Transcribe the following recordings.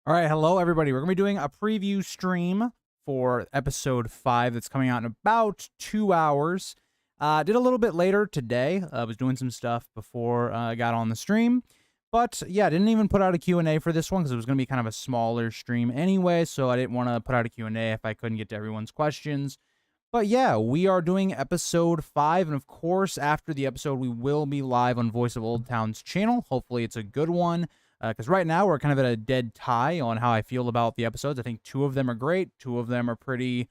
All right, hello everybody. We're gonna be doing a preview stream for episode 5 that's coming out in about 2 hours. Did a little bit later today. I was doing some stuff before I got on the stream. But yeah, didn't even put out a Q&A for this one because it was going to be kind of a smaller stream anyway, so I didn't want to put out a Q&A if I couldn't get to everyone's questions. But yeah, we are doing episode 5, and of course, after the episode, we will be live on Voice of Old Town's channel. Hopefully it's a good one. Because right now we're kind of at a dead tie on how I feel about the episodes. I think 2 of them are great. 2 of them are pretty...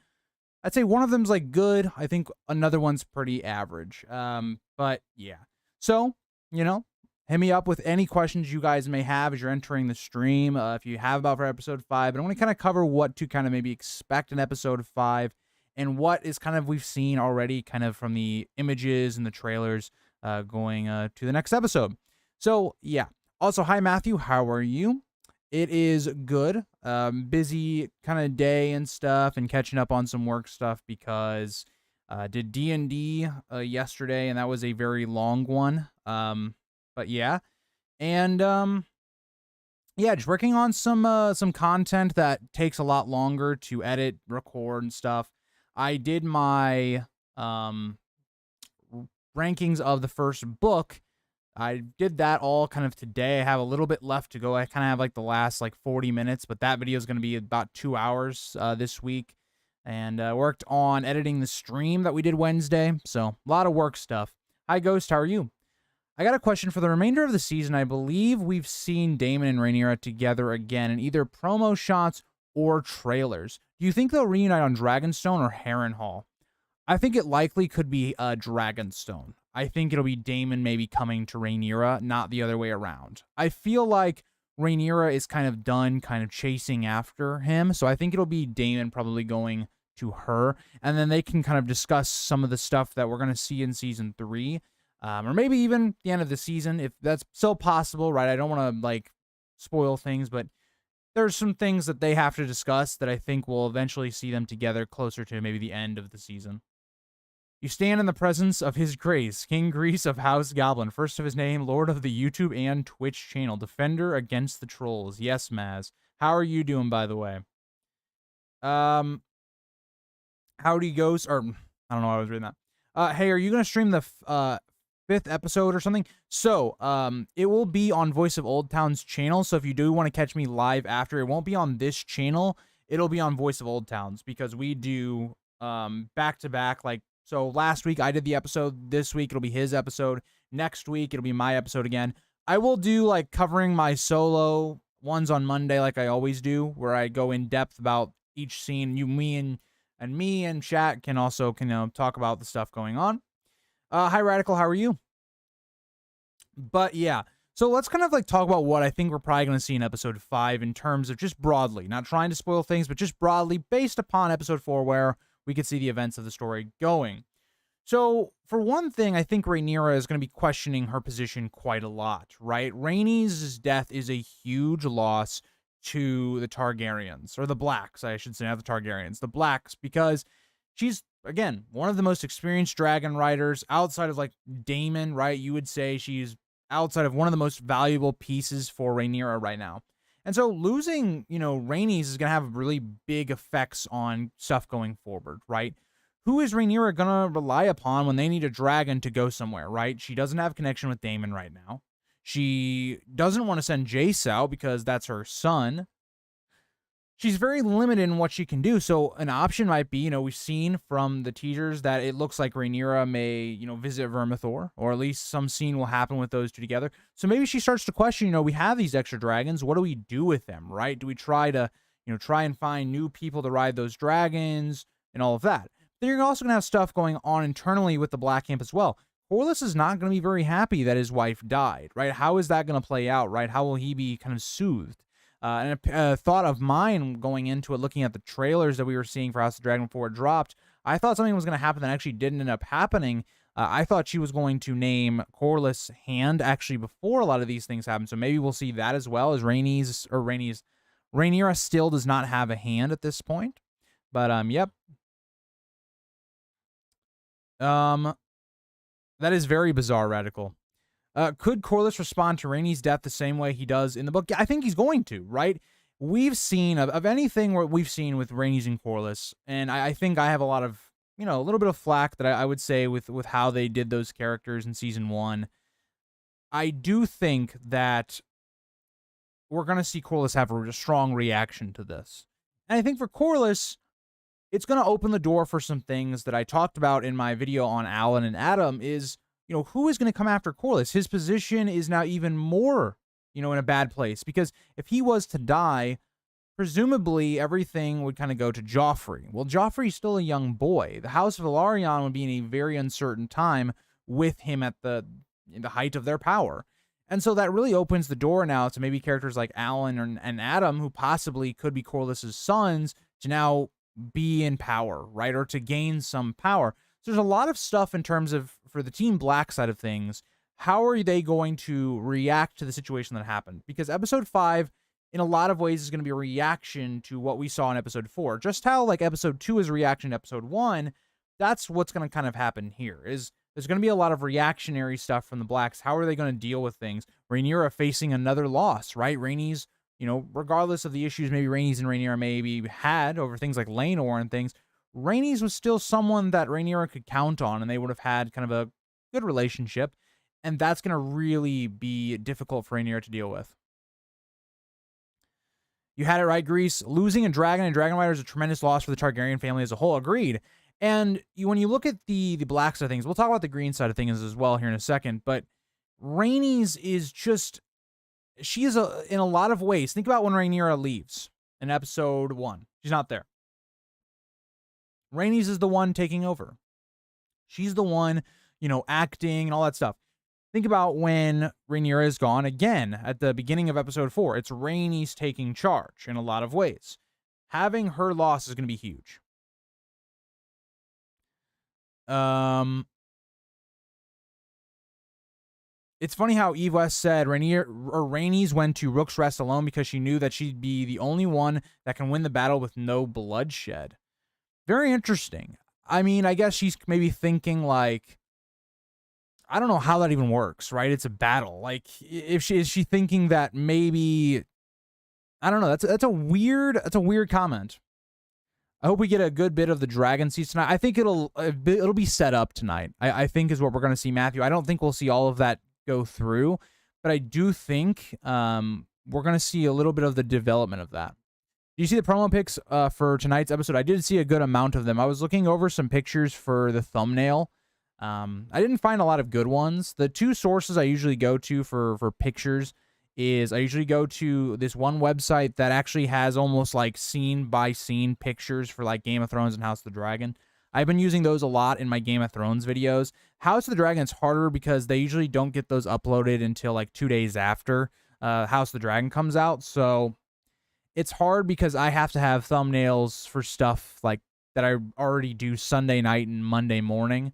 I'd say one of them's like good. I think another one's pretty average. But yeah. So, hit me up with any questions you guys may have as you're entering the stream. If you have about for episode 5. But I want to kind of cover what to kind of maybe expect in episode 5 and what is kind of we've seen already kind of from the images and the trailers going to the next episode. So, yeah. Also, hi, Matthew. How are you? It is good. Busy kind of day and stuff and catching up on some work stuff because did D&D yesterday, and that was a very long one. But yeah. And yeah, just working on some content that takes a lot longer to edit, record, and stuff. I did my rankings of the first book. I did that all kind of today. I have a little bit left to go. I kind of have like the last 40 minutes, but that video is going to be about 2 hours this week. And worked on editing the stream that we did Wednesday. So a lot of work stuff. Hi, Ghost. How are you? I got a question for the remainder of the season. I believe we've seen Daemon and Rhaenyra together again in either promo shots or trailers. Do you think they'll reunite on Dragonstone or Harrenhal? I think it likely could be Dragonstone. I think it'll be Daemon maybe coming to Rhaenyra, not the other way around. I feel like Rhaenyra is kind of done kind of chasing after him, so I think it'll be Daemon probably going to her, and then they can kind of discuss some of the stuff that we're going to see in Season 3, or maybe even the end of the season, if that's still possible, right? I don't want to, spoil things, but there's some things that they have to discuss that I think will eventually see them together closer to maybe the end of the season. You stand in the presence of his grace, King Grease of House Goblin, first of his name, Lord of the YouTube and Twitch channel, defender against the trolls. Yes, Maz. How are you doing, by the way? Howdy Ghost, or I don't know why I was reading that. Hey, are you going to stream the 5th episode or something? So, it will be on Voice of Old Town's channel, so if you do want to catch me live after, it won't be on this channel, it'll be on Voice of Old Town's, because we do back-to-back, so last week I did the episode. This week it'll be his episode. Next week it'll be my episode again. I will do covering my solo ones on Monday like I always do, where I go in depth about each scene. Me and chat can also talk about the stuff going on. Hi Radical, how are you? But yeah, so let's kind of talk about what I think we're probably going to see in episode 5 in terms of just broadly, not trying to spoil things, but just broadly based upon episode 4 where we could see the events of the story going. So, for one thing, I think Rhaenyra is going to be questioning her position quite a lot, right? Rhaenys' death is a huge loss to the Targaryens, or the Blacks, I should say, not the Targaryens, the Blacks, because she's, again, one of the most experienced dragon riders outside of, Daemon, right? You would say she's outside of one of the most valuable pieces for Rhaenyra right now. And so losing, Rhaenys is going to have really big effects on stuff going forward, right? who is Rhaenyra gonna rely upon when they need a dragon to go somewhere, right? She doesn't have connection with Daemon right now. She doesn't want to send Jace out because that's her son. She's very limited in what she can do. So an option might be, we've seen from the teasers that it looks like Rhaenyra may, visit Vermithor, or at least some scene will happen with those two together. So maybe she starts to question, we have these extra dragons. What do we do with them, right? Do we try to, try and find new people to ride those dragons and all of that? Then you're also going to have stuff going on internally with the Black Camp as well. Corlys is not going to be very happy that his wife died, right? How is that going to play out, right? How will he be kind of soothed? And a thought of mine going into it, looking at the trailers that we were seeing for House of the Dragon before it dropped, I thought something was going to happen that actually didn't end up happening. I thought she was going to name Corlys Hand actually before a lot of these things happen. So maybe we'll see that as well, as Rhaenyra still does not have a hand at this point. But yep. That is very bizarre, Radical. Could Corlys respond to Rhaenys death the same way he does in the book? I think he's going to, right? We've seen, of anything what we've seen with Rhaenys and Corlys, and I think I have a lot of, a little bit of flack that I would say with how they did those characters in season 1. I do think that we're going to see Corlys have a strong reaction to this. And I think for Corlys, it's going to open the door for some things that I talked about in my video on Alan and Adam is, who is going to come after Corlys? His position is now even more, in a bad place, because if he was to die, presumably everything would kind of go to Joffrey. Well, Joffrey's still a young boy. The House of Velaryon would be in a very uncertain time with him in the height of their power. And so that really opens the door now to maybe characters like Alan and Adam, who possibly could be Corlys's sons, to now be in power, right? Or to gain some power. So there's a lot of stuff in terms of, for the Team Black side of things, how are they going to react to the situation that happened? Because episode 5, in a lot of ways, is going to be a reaction to what we saw in episode 4. Just how, episode 2 is a reaction to episode 1, that's what's going to kind of happen here, is there's going to be a lot of reactionary stuff from the Blacks. How are they going to deal with things? Rhaenyra facing another loss, right? Rhaenys, regardless of the issues maybe Rhaenys and Rhaenyra maybe had over things like Laenor and things, Rhaenys was still someone that Rhaenyra could count on, and they would have had kind of a good relationship, and that's going to really be difficult for Rhaenyra to deal with. You had it right, Grease. Losing a dragon and dragon rider is a tremendous loss for the Targaryen family as a whole. Agreed. And when you look at the black side of things, we'll talk about the green side of things as well here in a second, but Rhaenys is just, she is in a lot of ways. Think about when Rhaenyra leaves in episode 1. She's not there. Rhaenys is the one taking over. She's the one, acting and all that stuff. Think about when Rhaenyra is gone again at the beginning of episode 4. It's Rhaenys taking charge in a lot of ways. Having her loss is going to be huge. It's funny how Eve West said Rhaenys went to Rook's Rest alone because she knew that she'd be the only one that can win the battle with no bloodshed. Very interesting. I mean, I guess she's maybe thinking I don't know how that even works, right? It's a battle. Is she thinking that maybe, I don't know. That's a weird comment. I hope we get a good bit of the dragon seeds tonight. I think it'll be set up tonight. I think is what we're going to see, Matthew. I don't think we'll see all of that go through, but I do think we're going to see a little bit of the development of that. Do you see the promo pics for tonight's episode? I did see a good amount of them. I was looking over some pictures for the thumbnail. I didn't find a lot of good ones. The two sources I usually go to for pictures is I usually go to this one website that actually has almost scene by scene pictures for Game of Thrones and House of the Dragon. I've been using those a lot in my Game of Thrones videos. House of the Dragon is harder because they usually don't get those uploaded until 2 days after House of the Dragon comes out. So it's hard because I have to have thumbnails for stuff that I already do Sunday night and Monday morning.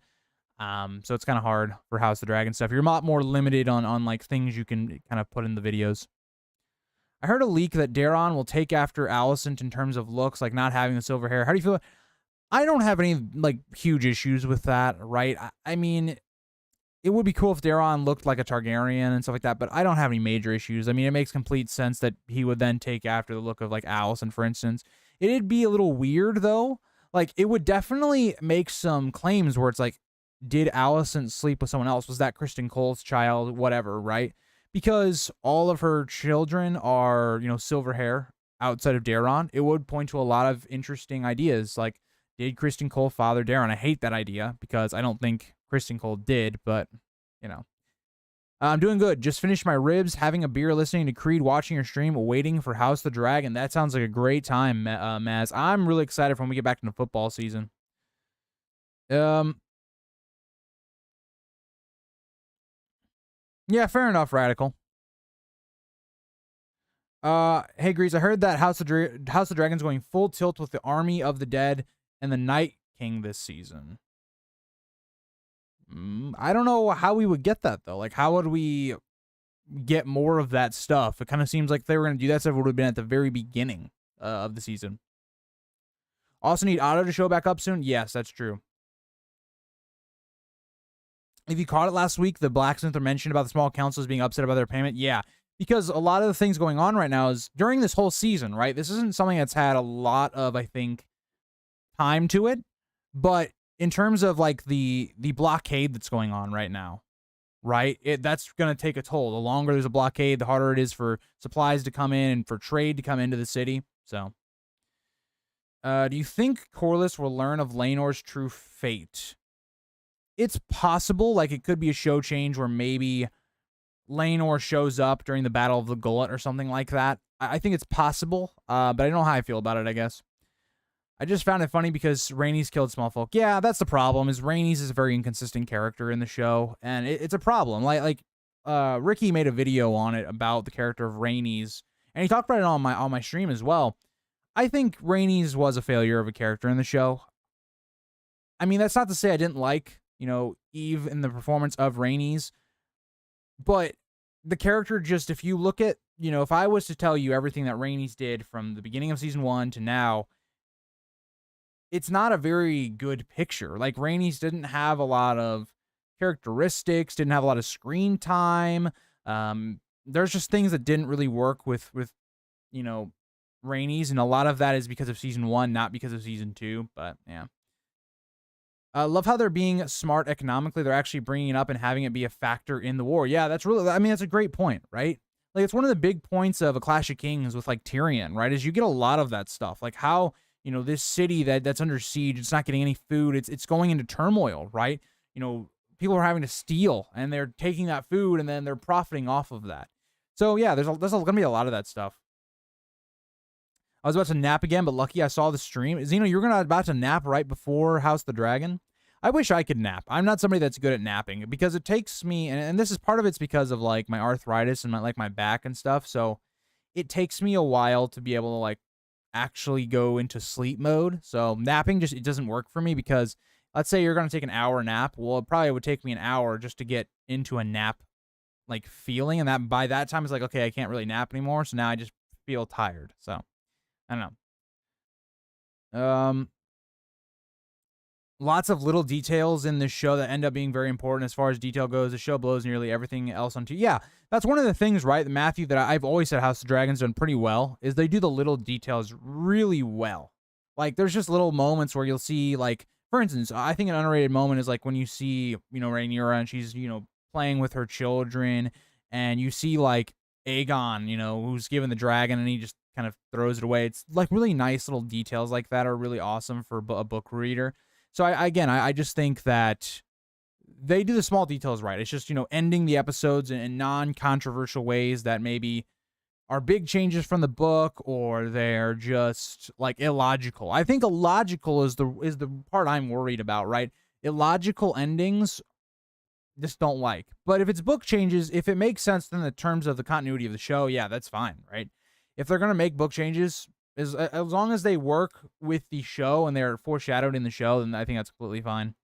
So it's kind of hard for House of the Dragon stuff. You're a lot more limited on things you can kind of put in the videos. I heard a leak that Daeron will take after Alicent in terms of looks, not having the silver hair. How do you feel? I don't have any huge issues with that, right? I mean, it would be cool if Daeron looked like a Targaryen and stuff like that, but I don't have any major issues. I mean, it makes complete sense that he would then take after the look of Alicent, for instance. It'd be a little weird though, like, it would definitely make some claims where it's like, did Alicent sleep with someone else? Was that Kristen Cole's child? Whatever, right? Because all of her children are, silver hair outside of Daeron. It would point to a lot of interesting ideas. Like, did Kristen Cole father Daeron? I hate that idea because I don't think Kristen Cole did, but, I'm doing good. Just finished my ribs, having a beer, listening to Creed, watching your stream, waiting for House the Dragon. That sounds like a great time, Maz. I'm really excited for when we get back into football season. Yeah, fair enough, Radical. Hey, Grease, I heard that House of Dragon's going full tilt with the Army of the Dead and the Night King this season. I don't know how we would get that, though. Like, how would we get more of that stuff? It kind of seems like if they were going to do that stuff, it would have been at the very beginning of the season. Also need Otto to show back up soon? Yes, that's true. If you caught it last week, the Blacksmither mentioned about the small councils being upset about their payment. Yeah, because a lot of the things going on right now is during this whole season, right? This isn't something that's had a lot of, I think, time to it, but in terms of like the blockade that's going on right now, right? That's going to take a toll. The longer there's a blockade, the harder it is for supplies to come in and for trade to come into the city. So, do you think Corlys will learn of Laenor's true fate? It's possible. Like, it could be a show change where maybe Laenor shows up during the Battle of the Gullet or something like that. I think it's possible, but I don't know how I feel about it, I guess. I just found it funny because Rhaenys killed small folk. Yeah, that's the problem. Is Rhaenys is a very inconsistent character in the show, and it's a problem. Like Ricky made a video on it about the character of Rhaenys, and he talked about it on my stream as well. I think Rhaenys was a failure of a character in the show. I mean, that's not to say I didn't like, Eve in the performance of Rhaenys, but the character just, if you look at, if I was to tell you everything that Rhaenys did from the beginning of season 1 to now, it's not a very good picture. Like, Rhaenys didn't have a lot of characteristics, didn't have a lot of screen time. There's just things that didn't really work with Rhaenys, and a lot of that is because of season 1, not because of season 2, but yeah. Love how they're being smart economically. They're actually bringing it up and having it be a factor in the war. Yeah, that's a great point, right? Like, it's one of the big points of A Clash of Kings with, like, Tyrion, right? Is you get a lot of that stuff. Like, how, this city that's under siege, it's not getting any food. It's going into turmoil, right? People are having to steal, and they're taking that food, and then they're profiting off of that. So, yeah, there's going to be a lot of that stuff. I was about to nap again, but lucky I saw the stream. Zeno, you were about to nap right before House the Dragon? I wish I could nap. I'm not somebody that's good at napping because it takes me, and this is part of it's because of, like, my arthritis and my back and stuff. So it takes me a while to be able to, like, actually go into sleep mode. So napping it doesn't work for me because let's say you're going to take an hour nap. Well, it probably would take me an hour just to get into a nap, like, feeling. And that by that time it's like, okay, I can't really nap anymore. So now I just feel tired. So I don't know. Lots of little details in this show that end up being very important as far as detail goes. The show blows nearly everything else onto. Yeah, that's one of the things, right, Matthew, that I've always said House of Dragon's done pretty well, is they do the little details really well. Like, there's just little moments where you'll see, like, for instance, I think an underrated moment is, like, when you see, Rhaenyra and she's, playing with her children, and you see, like, Aegon, who's given the dragon, and he just kind of throws it away. It's, like, really nice little details like that are really awesome for a book reader. So, I just think that they do the small details right. It's just, ending the episodes in non-controversial ways that maybe are big changes from the book, or they're just, like, illogical. I think illogical is the part I'm worried about, right? Illogical endings just don't like. But if it's book changes, if it makes sense in the terms of the continuity of the show, yeah, that's fine, right? If they're going to make book changes, as long as they work with the show and they're foreshadowed in the show, then I think that's completely fine.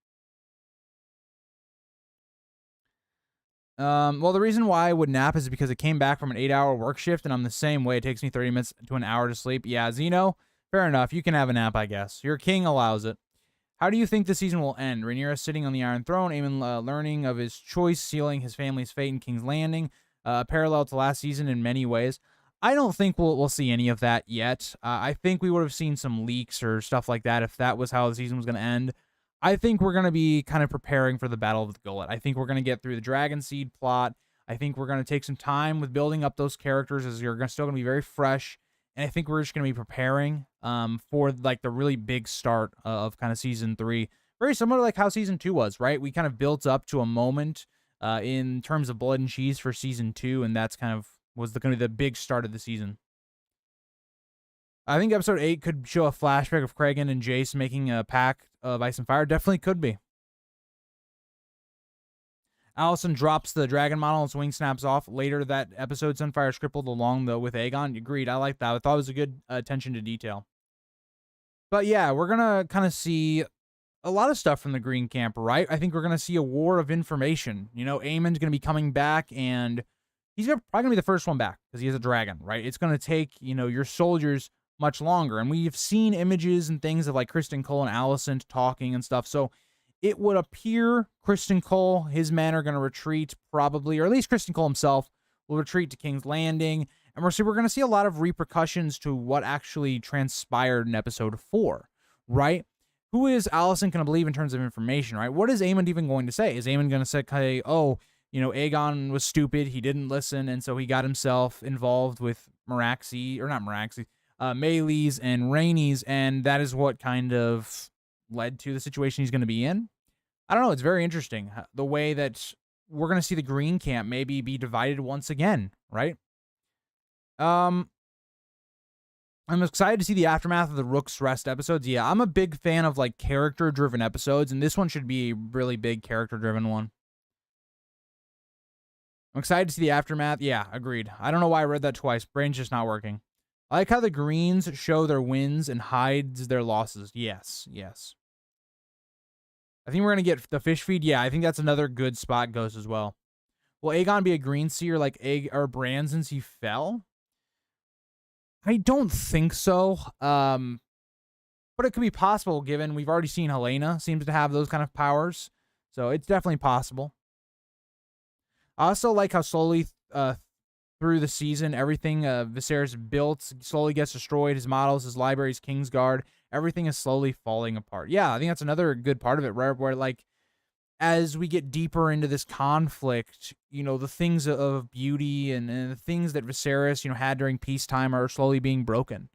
Well, the reason why I would nap is because it came back from an 8-hour work shift, and I'm the same way. It takes me 30 minutes to an hour to sleep. Yeah, Zeno, fair enough. You can have a nap, I guess. Your king allows it. How do you think the season will end? Rhaenyra sitting on the Iron Throne, Aemon learning of his choice, sealing his family's fate in King's Landing, parallel to last season in many ways. I don't think we'll see any of that yet. I think we would have seen some leaks or stuff like that if that was how the season was going to end. I think we're going to be kind of preparing for the Battle of the Gullet. I think we're going to get through the Dragon Seed plot. I think we're going to take some time with building up those characters, as you're still going to be very fresh. And I think we're just going to be preparing for like the really big start of kind of season 3. Very similar to like how season 2 was, right? We kind of built up to a moment in terms of Blood and Cheese for season 2, and that's kind of was going to be the big start of the season. I think episode 8 could show a flashback of Kragan and Jace making a pact of Ice and Fire. Definitely could be. Alicent drops the dragon model and swing snaps off. Later that episode, Sunfire is crippled along with Aegon. Agreed. I like that. I thought it was a good attention to detail. But yeah, we're going to kind of see a lot of stuff from the Green Camp, right? I think we're going to see a war of information. You know, Aemon's going to be coming back, and he's probably going to be the first one back because he is a dragon, right? It's going to take, you know, your soldiers much longer. And we've seen images and things of like Criston Cole and Alicent talking and stuff. So it would appear Criston Cole, his men are going to retreat probably, or at least Criston Cole himself will retreat to King's Landing. And we're going to see a lot of repercussions to what actually transpired in episode 4, right? Who is Alicent going to believe in terms of information, right? What is Aemond even going to say? Is Aemond going to say, oh, you know, Aegon was stupid, he didn't listen, and so he got himself involved with Meraxes, or not Meraxes, Meleys and Rhaenys, and that is what kind of led to the situation he's going to be in? I don't know. It's very interesting the way that we're going to see the Green Camp maybe be divided once again, right? I'm excited to see the aftermath of the Rook's Rest episodes. Yeah, I'm a big fan of like character-driven episodes, and this one should be a really big character-driven one. I'm excited to see the aftermath. Yeah, agreed. I don't know why I read that twice. Brain's just not working. I like how the Greens show their wins and hides their losses. Yes, yes. I think we're going to get the fish feed. Yeah, I think that's another good spot Ghost as well. Will Aegon be a green seer like Bran since he fell? I don't think so. But it could be possible given we've already seen Helena seems to have those kind of powers. So it's definitely possible. I also like how slowly through the season, everything Viserys built slowly gets destroyed. His models, his libraries, Kingsguard, everything is slowly falling apart. Yeah, I think that's another good part of it, right? Where like, as we get deeper into this conflict, you know, the things of beauty and the things that Viserys, you know, had during peacetime are slowly being broken.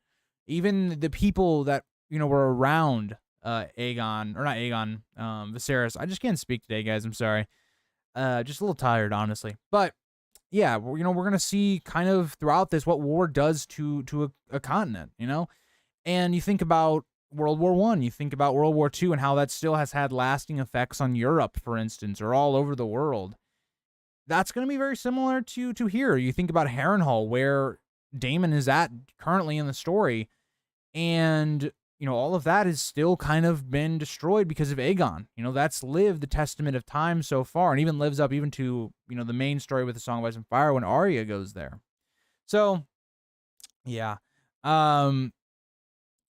Even the people that, you know, were around Viserys. I just can't speak today, guys. I'm sorry. Just a little tired, honestly. But yeah, you know, we're going to see kind of throughout this what war does to a continent, you know? And you think about World War I, you think about World War II and how that still has had lasting effects on Europe, for instance, or all over the world. That's going to be very similar to here. You think about Harrenhal, where Daemon is at currently in the story, and, you know, all of that has still kind of been destroyed because of Aegon. You know, that's lived the testament of time so far, and even lives up even to, you know, the main story with the Song of Ice and Fire when Arya goes there. So, yeah.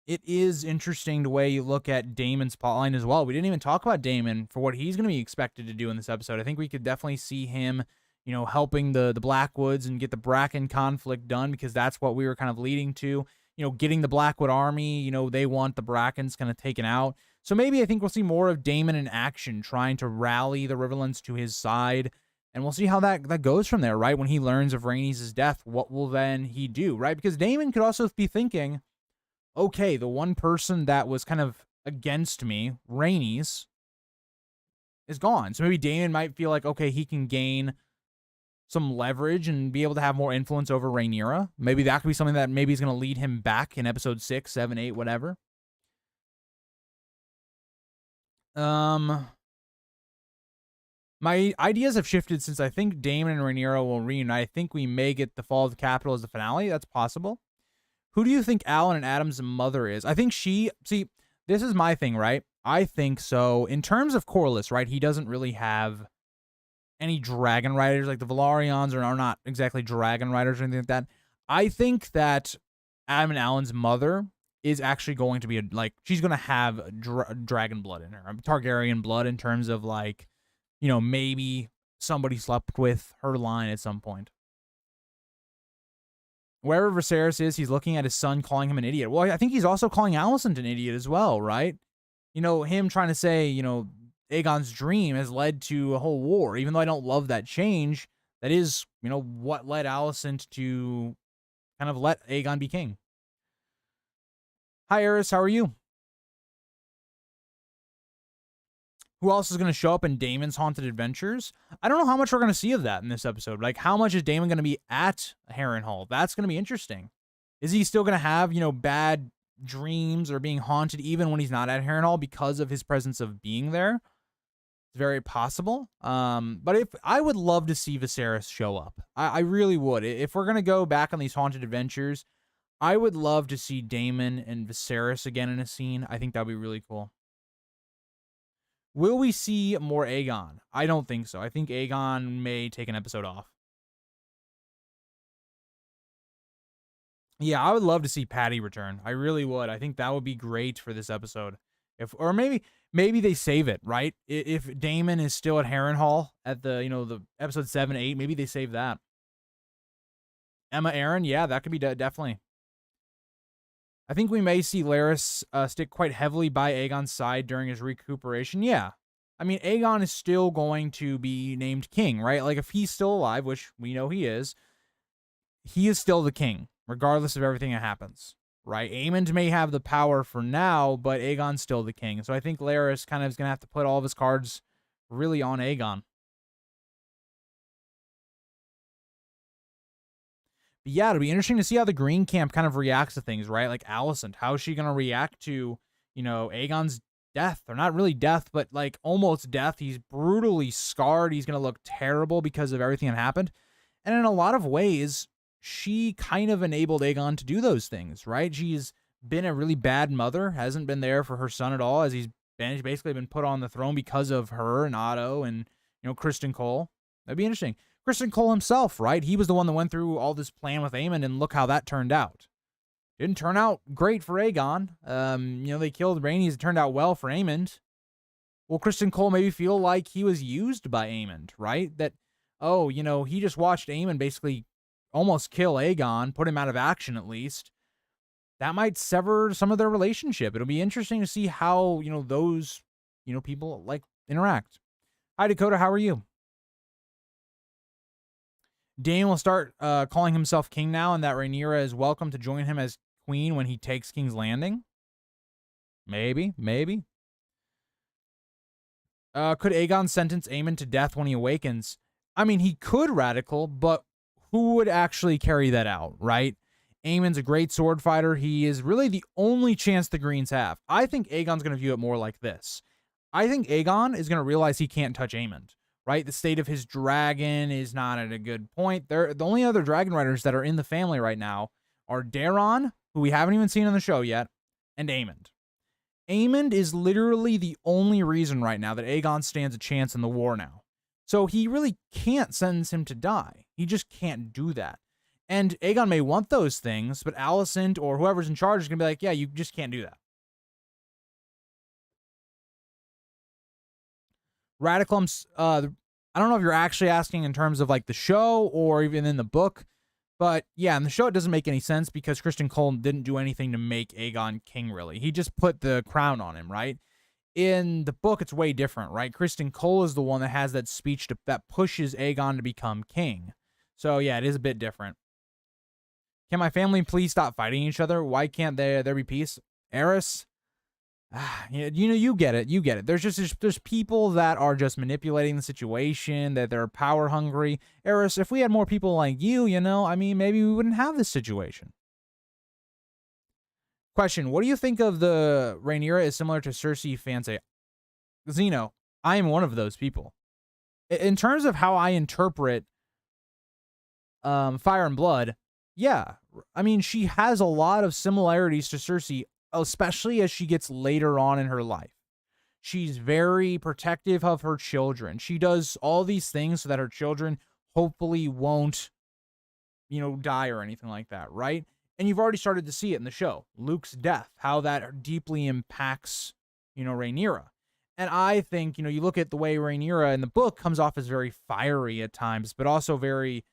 It is interesting the way you look at Daemon's plotline as well. We didn't even talk about Daemon for what he's going to be expected to do in this episode. I think we could definitely see him, you know, helping the Blackwoods and get the Bracken conflict done, because that's what we were kind of leading to. You know, getting the Blackwood army, you know, they want the Brackens kind of taken out. So maybe I think we'll see more of Daemon in action, trying to rally the Riverlands to his side. And we'll see how that goes from there, right? When he learns of Rhaenys' death, what will then he do, right? Because Daemon could also be thinking, okay, the one person that was kind of against me, Rhaenys, is gone. So maybe Daemon might feel like, okay, he can gain some leverage and be able to have more influence over Rhaenyra. Maybe that could be something that maybe is going to lead him back in episode 6, 7, 8, whatever. My ideas have shifted since I think Daemon and Rhaenyra will reunite. I think we may get the fall of the capital as the finale. That's possible. Who do you think Alan and Adam's mother is? I think see, this is my thing, right? I think so. In terms of Corlys, right, he doesn't really have any dragon riders. Like the Velaryons are not exactly dragon riders or anything like that. I think that Adam and Alan's mother is actually going to be she's going to have dragon blood in her. Targaryen blood, in terms of like, you know, maybe somebody slept with her line at some point. Wherever Viserys is, he's looking at his son, calling him an idiot. Well, I think he's also calling Alicent an idiot as well, right? Him trying to say, Aegon's dream has led to a whole war. Even though I don't love that change, that is, what led Alicent to kind of let Aegon be king. Hi, Eris. How are you? Who else is going to show up in Daemon's Haunted Adventures? I don't know how much we're going to see of that in this episode. Like, how much is Daemon going to be at Harrenhal? That's going to be interesting. Is he still going to have, bad dreams or being haunted even when he's not at Harrenhal because of his presence of being there? It's very possible. But if I would love to see Viserys show up. I really would. If we're going to go back on these Haunted Adventures, I would love to see Daemon and Viserys again in a scene. I think that would be really cool. Will we see more Aegon? I don't think so. I think Aegon may take an episode off. Yeah, I would love to see Patty return. I really would. I think that would be great for this episode. Or maybe they save it, right? If Daemon is still at Harrenhal at the episode 7, 8, maybe they save that. Emma Arryn, yeah, that could be definitely. I think we may see Larys stick quite heavily by Aegon's side during his recuperation. Yeah. I mean, Aegon is still going to be named king, right? Like, if he's still alive, which we know he is still the king, regardless of everything that happens, right? Aemond may have the power for now, but Aegon's still the king. So I think Larys kind of is going to have to put all of his cards really on Aegon. But yeah, it'll be interesting to see how the Green Camp kind of reacts to things, right? Like Alicent, how is she going to react to, Aegon's death? Or not really death, but like almost death. He's brutally scarred. He's going to look terrible because of everything that happened. And in a lot of ways, she kind of enabled Aegon to do those things, right? She's been a really bad mother, hasn't been there for her son at all, as he's basically been put on the throne because of her and Otto and, Criston Cole. That'd be interesting. Criston Cole himself, right? He was the one that went through all this plan with Aemond, and look how that turned out. Didn't turn out great for Aegon. They killed Rhaenys. It turned out well for Aemond. Will Criston Cole maybe feel like he was used by Aemond, right? That, he just watched Aemond basically almost kill Aegon, put him out of action at least. That might sever some of their relationship. It'll be interesting to see how, those, people like interact. Hi, Dakota. How are you? Daemon will start calling himself king now, and that Rhaenyra is welcome to join him as queen when he takes King's Landing. Maybe. Could Aegon sentence Aemond to death when he awakens? I mean, he could, Radical, but who would actually carry that out, right? Aemond's a great sword fighter. He is really the only chance the Greens have. I think Aegon's going to view it more like this. I think Aegon is going to realize he can't touch Aemond, right? The state of his dragon is not at a good point. The only other dragon riders that are in the family right now are Daeron, who we haven't even seen on the show yet, and Aemond. Aemond is literally the only reason right now that Aegon stands a chance in the war now. So he really can't sentence him to die. He just can't do that. And Aegon may want those things, but Alicent or whoever's in charge is going to be like, yeah, you just can't do that. Radical, I don't know if you're actually asking in terms of like the show or even in the book, but yeah, in the show it doesn't make any sense because Criston Cole didn't do anything to make Aegon king, really. He just put the crown on him, right? In the book, it's way different, right? Criston Cole is the one that has that speech that pushes Aegon to become king. So yeah, it is a bit different. Can my family please stop fighting each other? Why can't there be peace? Eris? You get it. There's people that are just manipulating the situation, that they're power hungry. Eris, if we had more people like you, maybe we wouldn't have this situation. Question, what do you think of the Rhaenyra is similar to Cersei fans say? Zeno, I am one of those people. In terms of how I interpret Fire and Blood, yeah. I mean, she has a lot of similarities to Cersei, especially as she gets later on in her life. She's very protective of her children. She does all these things so that her children hopefully won't, die or anything like that, right? And you've already started to see it in the show. Luke's death, how that deeply impacts, Rhaenyra. And I think, you look at the way Rhaenyra in the book comes off as very fiery at times, but also very,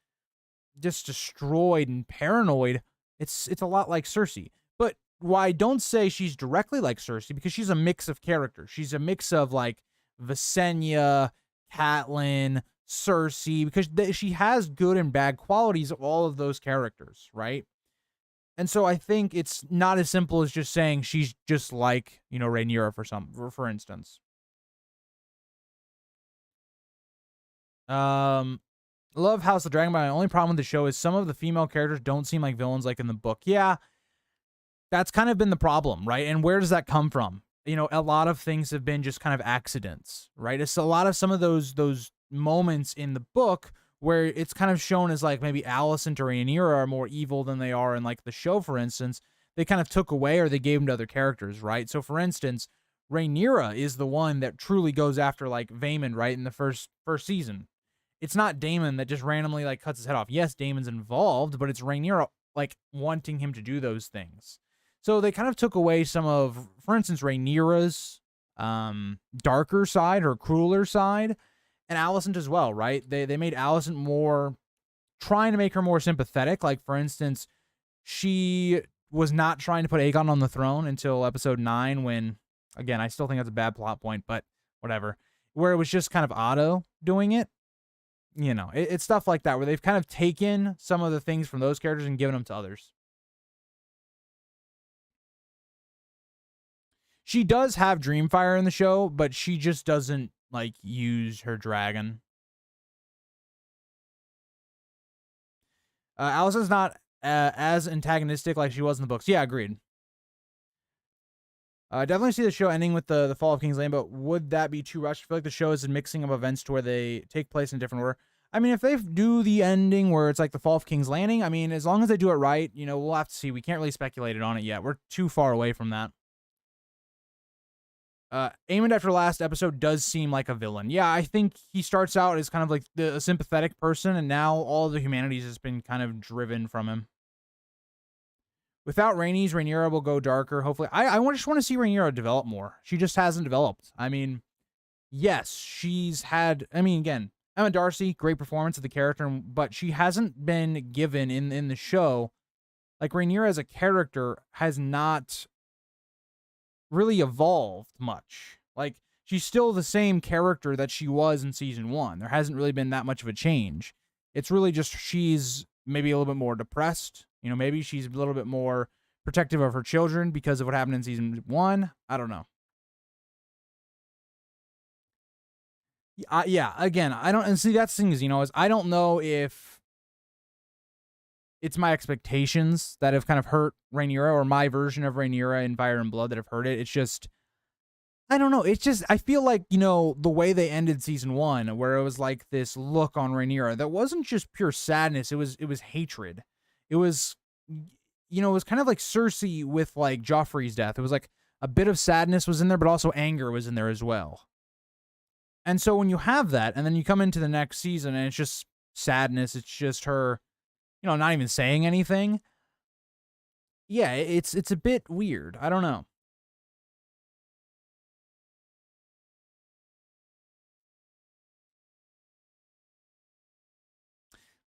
just destroyed and paranoid, it's a lot like Cersei. But why I don't say she's directly like Cersei, because she's a mix of characters. She's a mix of like Visenya, Catelyn, Cersei, because she has good and bad qualities of all of those characters, right? And so I think it's not as simple as just saying she's just like, Rhaenyra for instance. Love House of the Dragon, but my only problem with the show is some of the female characters don't seem like villains like in the book. Yeah, that's kind of been the problem, right? And where does that come from? A lot of things have been just kind of accidents, right? It's a lot of some of those moments in the book where it's kind of shown as like maybe Alicent or Rhaenyra are more evil than they are in like the show, for instance. They kind of took away or they gave them to other characters, right? So for instance, Rhaenyra is the one that truly goes after like Vaemond, right, in the first season. It's not Daemon that just randomly like cuts his head off. Yes, Daemon's involved, but it's Rhaenyra like wanting him to do those things. So they kind of took away some of, for instance, Rhaenyra's darker side or crueler side, and Alicent as well, right? They made Alicent more, trying to make her more sympathetic. Like, for instance, she was not trying to put Aegon on the throne until episode 9 when, again, I still think that's a bad plot point, but whatever, where it was just kind of Otto doing it. It's stuff like that where they've kind of taken some of the things from those characters and given them to others. She does have Dreamfire in the show, but she just doesn't like use her dragon. Alicent's not as antagonistic like she was in the books. Yeah, agreed. I definitely see the show ending with the fall of King's Landing, but would that be too rushed? I feel like the show is a mixing of events to where they take place in a different order. I mean, if they do the ending where it's like the fall of King's Landing, I mean, as long as they do it right, we'll have to see. We can't really speculate on it yet. We're too far away from that. Aemond after last episode does seem like a villain. Yeah, I think he starts out as kind of like a sympathetic person, and now all of the humanities has been kind of driven from him. Without Rhaenys, Rhaenyra will go darker, hopefully. I just want to see Rhaenyra develop more. She just hasn't developed. I mean, yes, she's had, again, Emma Darcy, great performance of the character, but she hasn't been given in the show, like Rhaenyra as a character has not really evolved much. Like, she's still the same character that she was in season 1. There hasn't really been that much of a change. It's really just she's maybe a little bit more depressed. Maybe she's a little bit more protective of her children because of what happened in season 1. I don't know. Yeah, again, I don't, and see, that's the thing is, I don't know if it's my expectations that have kind of hurt Rhaenyra or my version of Rhaenyra in Fire and Blood that have hurt it. It's just, I don't know. It's just, I feel like, the way they ended season 1, where it was like this look on Rhaenyra that wasn't just pure sadness. It was hatred. It was, it was kind of like Cersei with like Joffrey's death. It was like a bit of sadness was in there, but also anger was in there as well. And so when you have that, and then you come into the next season and it's just sadness, it's just her, not even saying anything. Yeah, it's a bit weird. I don't know.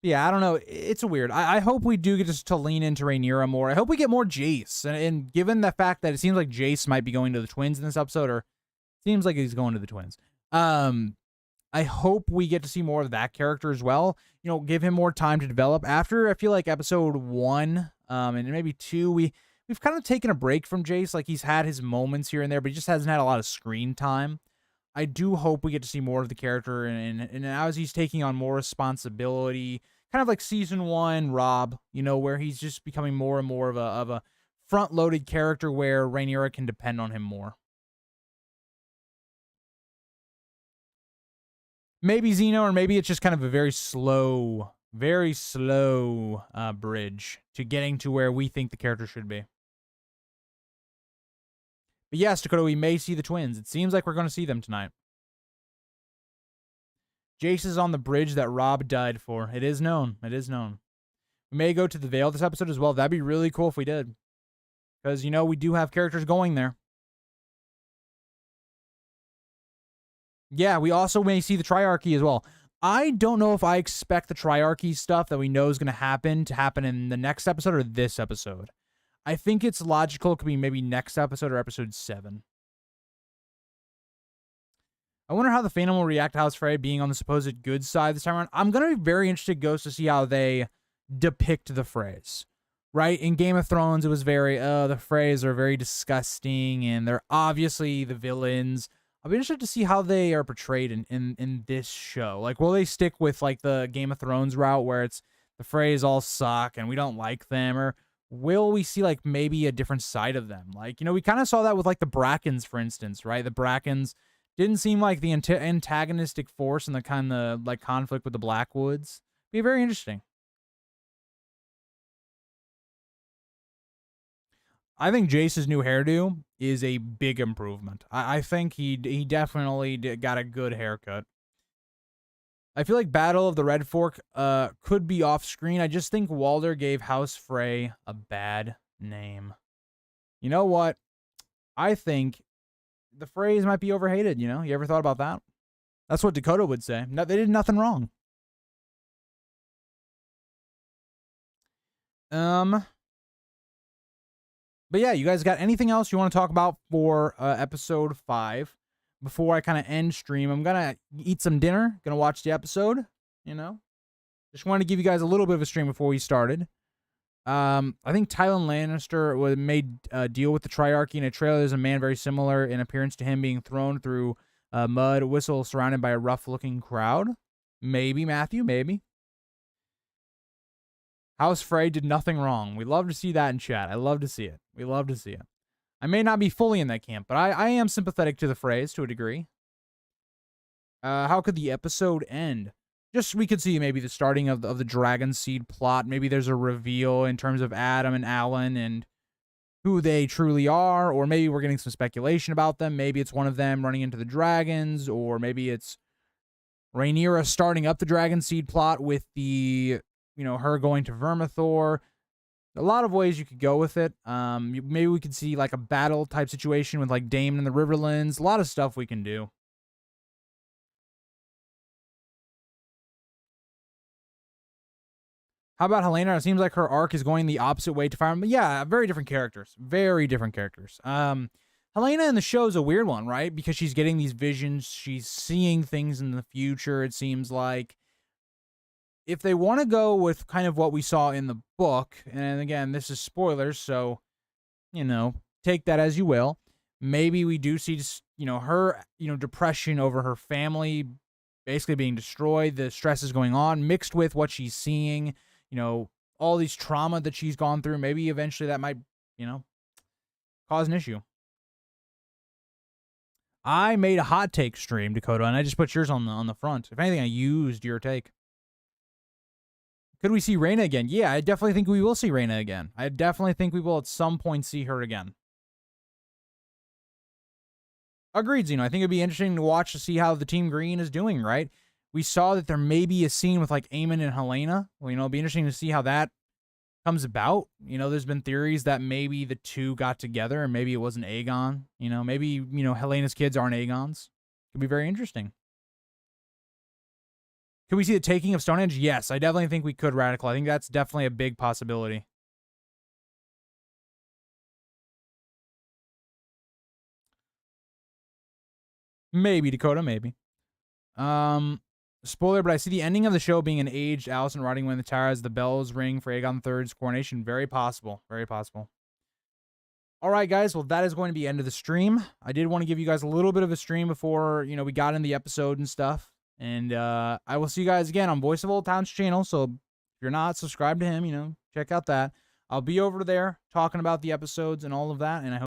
Yeah, I don't know. It's weird. I hope we do get to lean into Rhaenyra more. I hope we get more Jace. And given the fact that it seems like Jace might be going to the Twins in this episode, or seems like he's going to the Twins. I hope we get to see more of that character as well. Give him more time to develop. After, I feel like episode 1, and maybe 2, we've kind of taken a break from Jace. Like, he's had his moments here and there, but he just hasn't had a lot of screen time. I do hope we get to see more of the character, and as he's taking on more responsibility, kind of like season 1 Robb, where he's just becoming more and more of a front-loaded character where Rhaenyra can depend on him more. Maybe Xeno, or maybe it's just kind of a very slow bridge to getting to where we think the character should be. But yes, Dakota, we may see the Twins. It seems like we're going to see them tonight. Jace is on the bridge that Robb died for. It is known. It is known. We may go to the Vale this episode as well. That'd be really cool if we did. Because, we do have characters going there. Yeah, we also may see the Triarchy as well. I don't know if I expect the Triarchy stuff that we know is going to happen in the next episode or this episode. I think it's logical it could be maybe next episode or episode 7. I wonder how the Phantom will react to House Frey being on the supposed good side this time around. I'm going to be very interested, Ghost, to see how they depict the Freys. Right? In Game of Thrones, it was very, the Freys are very disgusting, and they're obviously the villains. I'll be interested to see how they are portrayed in this show. Like, will they stick with, like, the Game of Thrones route where it's the Freys all suck and we don't like them? Or will we see, like, maybe a different side of them? Like, you know, we kind of saw that with, like, the Brackens, for instance, right? The Brackens didn't seem like the antagonistic force in the kind of, like, conflict with the Blackwoods. Be very interesting. I think Jace's new hairdo is a big improvement. I think he definitely got a good haircut. I feel like Battle of the Red Fork could be off screen. I just think Walder gave House Frey a bad name. You know what? I think the Freys might be overhated, you know? You ever thought about that? That's what Dakota would say. No, they did nothing wrong. But yeah, you guys got anything else you want to talk about for episode 5? Before I kind of end stream, I'm going to eat some dinner, going to watch the episode, you know? Just wanted to give you guys a little bit of a stream before we started. I think Tywin Lannister made a deal with the Triarchy in a trailer. There's a man very similar in appearance to him being thrown through mud whistle surrounded by a rough-looking crowd. Maybe, Matthew, maybe. House Frey did nothing wrong. We love to see that in chat. I love to see it. We love to see it. I may not be fully in that camp, but I am sympathetic to the Freys to a degree. How could the episode end? Just we could see maybe the starting of the Dragon Seed plot. Maybe there's a reveal in terms of Adam and Alan and who they truly are, or maybe we're getting some speculation about them. Maybe it's one of them running into the dragons, or maybe it's Rhaenyra starting up the Dragon Seed plot with the, you know, her going to Vermithor. A lot of ways you could go with it. Maybe we could see like a battle type situation with like Daemon and the Riverlands. A lot of stuff we can do. How about Helaena? It seems like her arc is going the opposite way to Fire Emblem. Yeah, very different characters. Very different characters. Helaena in the show is a weird one, right? Because she's getting these visions. She's seeing things in the future, it seems like. If they want to go with kind of what we saw in the book, and again, this is spoilers, so, you know, take that as you will. Maybe we do see, you know, her, you know, depression over her family basically being destroyed, the stress is going on, mixed with what she's seeing, you know, all these trauma that she's gone through. Maybe eventually that might, you know, cause an issue. I made a hot take stream, Dakota, and I just put yours on the front. If anything, I used your take. Could we see Rhaena again? Yeah, I definitely think we will see Rhaena again. I definitely think we will at some point see her again. Agreed, Zeno. I think it'd be interesting to watch to see how the Team Green is doing, right? We saw that there may be a scene with like Aemon and Helaena. Well, you know, it'd be interesting to see how that comes about. You know, there's been theories that maybe the two got together and maybe it wasn't Aegon. You know, maybe, you know, Helena's kids aren't Aegon's. Could be very interesting. Could we see the taking of Stonehenge? Yes, I definitely think we could, Radical. I think that's definitely a big possibility. Maybe, Dakota, maybe. Spoiler, but I see the ending of the show being an aged Alicent riding away in the tower as the bells ring for Aegon III's coronation. Very possible. Very possible. All right, guys. Well, that is going to be the end of the stream. I did want to give you guys a little bit of a stream before, you know, we got in the episode and stuff. And I will see you guys again on Voice of Old Town's channel. So if you're not subscribed to him, you know, check out that. I'll be over there talking about the episodes and all of that. And I hope